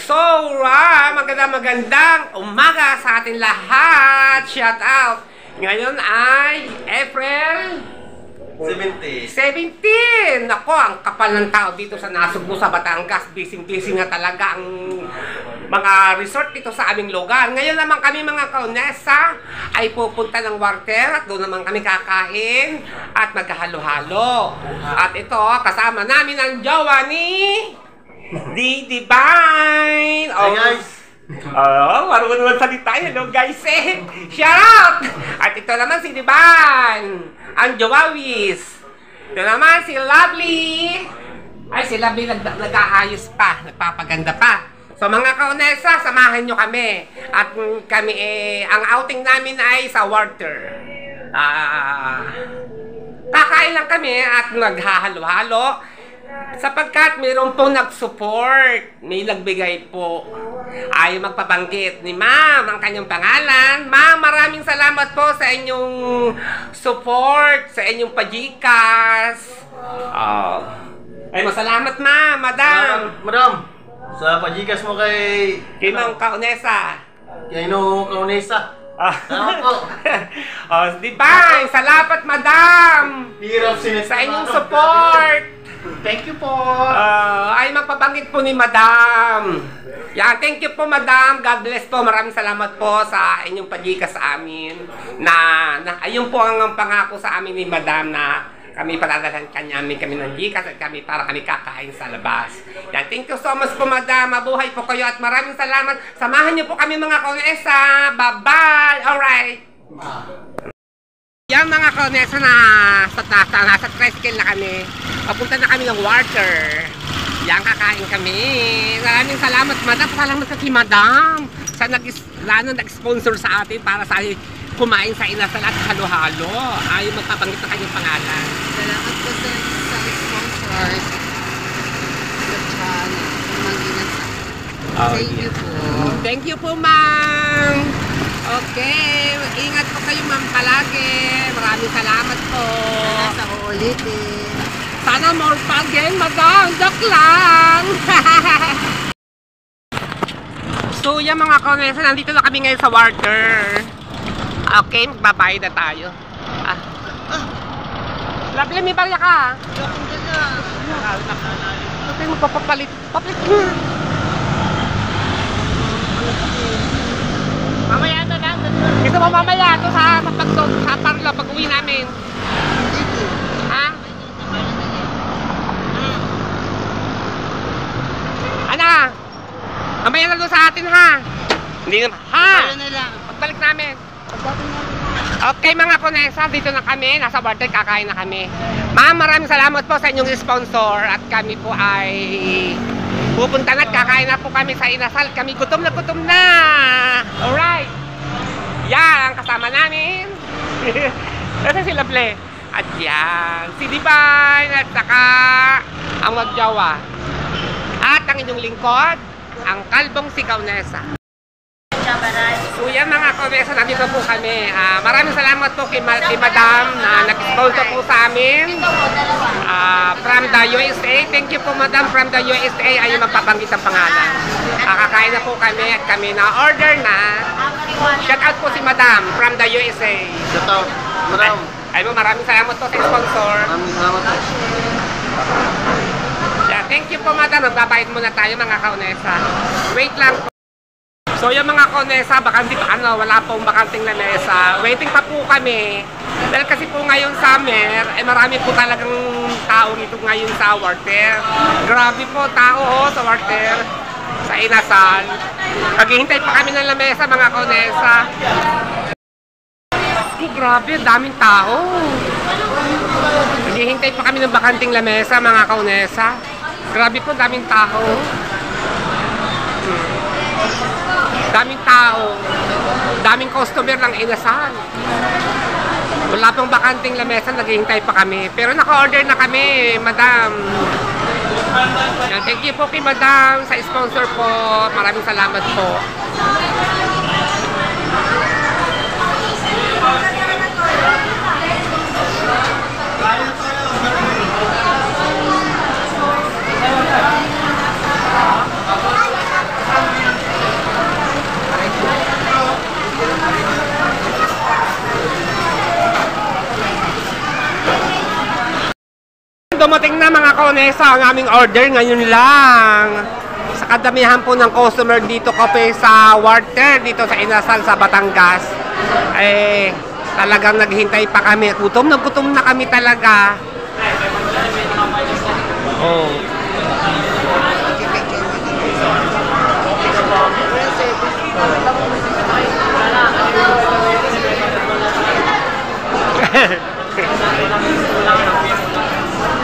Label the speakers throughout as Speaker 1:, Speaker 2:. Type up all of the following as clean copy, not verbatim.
Speaker 1: So, magandang umaga sa ating lahat. Shout out. Ngayon ay April 17. Nako, ang kapal ng tao dito sa Nasugbu sa Batangas. Busy nga talaga ang mga resort dito sa aming lugar. Ngayon naman kami mga kaunesa ay pupunta ng Warter at doon naman kami kakain at maghahalo-halo. At ito, kasama namin ang jowa ni Divine!
Speaker 2: Hi guys!
Speaker 1: Marunong naman salita yan, no guys eh! Shout out! At ito naman si Divine, ang Jowawis. Ito naman si Lovely. Ay, si Lovely nag-aayos pa, nagpapaganda pa. So mga kaunesa, samahan nyo kami. At kami ang outing namin ay sa Warter. Kakain lang kami at naghahalo-halo. Sapagkat mayroon pong nag-support, may nagbigay po. Ayaw magpabanggit ni Ma'am ang kanyang pangalan. Ma'am, maraming salamat po sa inyong support, sa inyong pajikas. Ay, masalamat Ma'am, Madam.
Speaker 2: Madam, sa pajikas mo kay
Speaker 1: Ma'am Kaunesa.
Speaker 2: Kay Kaunesa. Salamat po.
Speaker 1: Divine, salamat Madam.
Speaker 2: Hirap
Speaker 1: sa inyong support.
Speaker 2: Thank you po.
Speaker 1: Ay, magpabanggit po ni Madam. Yan, thank you po Madam. God bless po. Maraming salamat po sa inyong pagikas sa amin. Ayun po ang pangako sa amin ni Madam na kami paladalhan kami ng gikas at kami para kami kakain sa labas. Yan, thank you so much po Madam. Mabuhay po kayo at maraming salamat. Samahan niyo po kami mga kaunesa. Bye-bye. Alright. Yan mga kaunesa na nasa tricycle na kami. Papunta na kami ng Warter. Yan, kakain kami. Maraming salamat Madam. Salamat sa si Madam. Sa nag-sponsor sa atin para sa kumain sa inasal at halo-halo. Ayaw magpapanggit na kanyang pangalan.
Speaker 3: Salamat po sa sponsors. Thank you po.
Speaker 1: Thank you po ma'am. Okay, ingat po kayo ma'am palagi. Maraming salamat po.
Speaker 3: Sa uulitin.
Speaker 1: Sana more pa again, Madam. Joke lang. So, yan mga kaunesa, nandito na kami ngayon sa Warter. Okay, magbabayad na tayo. Lovely, may barya ka. Okay, magpapapalit. Papalit. Mamaya na lang. Ito mo mamaya. Ito sa parlo, pag-uwi namin. Ha? Ana? Mamaya na doon sa atin ha? Hindi naman. Ha? Pagbalik namin. Okay mga kaunesa, dito na kami. Nasa Warter, kakain na kami. Ma'am, maraming salamat po sa inyong sponsor. At kami po ay pupunta na at kakain na po kami sa inasal. Kami gutom na. Alright. Yan, kasama namin. Kasi si Lovely. At yan, si Divine at saka ang magjawa. At ang inyong lingkod, ang kalbong si Kaunesa. So yan mga kaunesa, nandito po kami. Maraming salamat po kay Madam na nag-sponsor po sa amin. From the USA. Thank you po Madam from the USA. Ayaw magpabanggit ang pangalan. Kakain na po kami at kami na order na. Shout out po si Madam from the USA.
Speaker 2: Shout out, Madam.
Speaker 1: Maraming salamat po sa sponsor.
Speaker 2: Maraming salamat po.
Speaker 1: Yeah, thank you po Madam. Magbabayad muna tayo mga kaunesa. Wait lang po. So yung mga kaunesa, wala pong bakanting lamesa. Waiting pa po kami. Dahil kasi po ngayon summer, marami po talagang tao dito ngayon sa Warter. Grabe po tao sa Warter, sa inasal. Naghihintay pa kami ng lamesa mga kaunesa. Grabe, daming tao. Naghihintay pa kami ng bakanting lamesa mga kaunesa. Grabe po, daming tao. Daming tao, daming customer ng inasal. Wala pang bakanting lamesa, naghihintay pa kami. Pero naka-order na kami, Madam. Thank you po kay Madam sa sponsor po. Maraming salamat po. dumating na mga kaonesa ang aming order ngayon lang. Sa kadamihan po ng customer dito kape sa Water, dito sa Inasal sa Batangas. Eh, talagang naghintay pa kami. Gutom na kami talaga. Oh.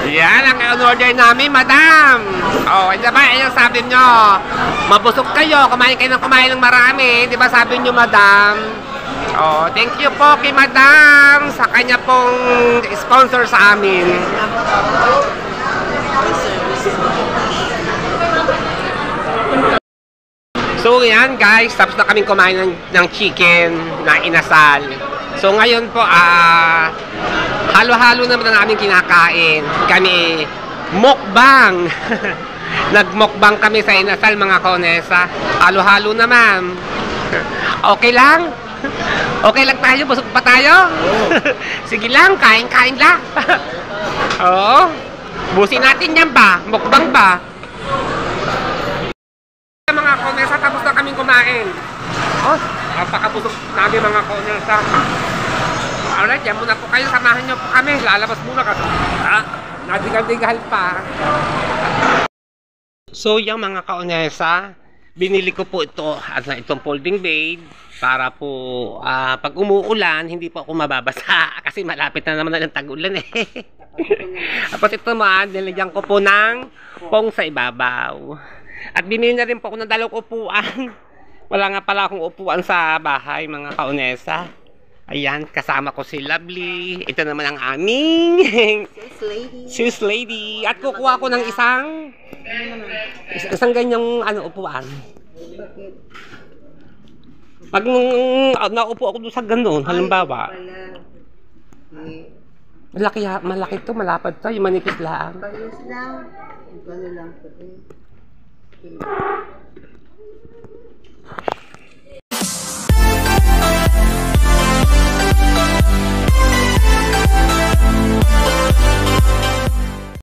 Speaker 1: Yan ang order namin, madam. Oh, di ba? Ayan sabi nyo. Mabusog kayo, kumain ng marami. Di ba sabi nyo, madam? Oh, thank you po kay madam sa kanya pong sponsor sa amin. So yan guys, tapos na kaming kumain ng chicken na inasal. So ngayon po, halo-halo naman ang aming kinakain. Kami mukbang. Nagmukbang kami sa inasal mga kaonesa. Halo-halo naman. Okay lang? Okay lang tayo? Busog pa tayo? Sige lang, kain-kain lang. Oo. Busin natin yan ba? Mukbang ba? Mga kaonesa, tapos na kaming kumain. Oh, napakabusog namin mga kaonesa. Alright, yan muna po kayo. Samahan nyo po kami. Lalabas muna kasi. Nadigal-digal pa. So, yung mga kaonesa, binili ko po ito at itong folding bed para po pag umuulan, hindi po ako mababasa kasi malapit na naman ang tag-ulan eh. Tapos ito man, nilagyan ko po ng pong sa ibabaw. At binili na rin po ako ng dalawang upuan. Wala nga pala akong upuan sa bahay mga kaonesa. Ayan, kasama ko si Lovely. Ito naman ang aming sis lady. At kukuha ko ng isang ganyang upuan. Pag naupo ako doon sa gano'n, halimbawa. Malaki to, malapad to, yung manipis lang.
Speaker 3: Palis lang. Gano'n lang po